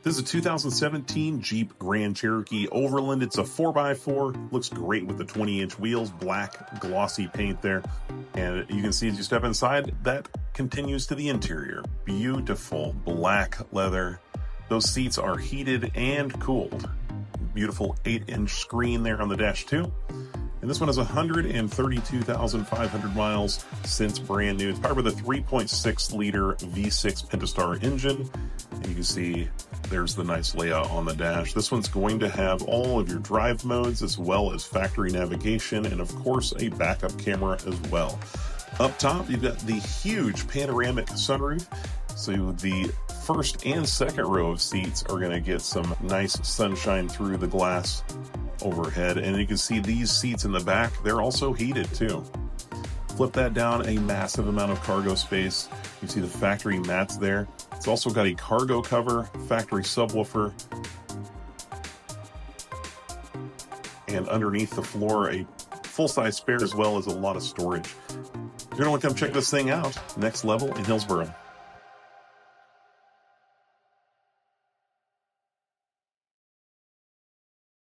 This is a 2017 Jeep Grand Cherokee Overland. It's a 4x4. Looks great with the 20-inch wheels, black glossy paint there. And you can see as you step inside, that continues to the interior. Beautiful black leather. Those seats are heated and cooled. Beautiful 8-inch screen there on the dash too. And this one has 132,500 miles since brand new. It's powered with a 3.6-liter V6 Pentastar engine. And you can see there's the nice layout on the dash. This one's going to have all of your drive modes as well as factory navigation and of course a backup camera as well. Up top, you've got the huge panoramic sunroof. So the first and second row of seats are going to get some nice sunshine through the glass overhead. And you can see these seats in the back, they're also heated too. Flip that down, a massive amount of cargo space. You see the factory mats there. It's also got a cargo cover, factory subwoofer, and underneath the floor, a full-size spare as well as a lot of storage. You're going to want to come check this thing out. Next Level in Hillsboro.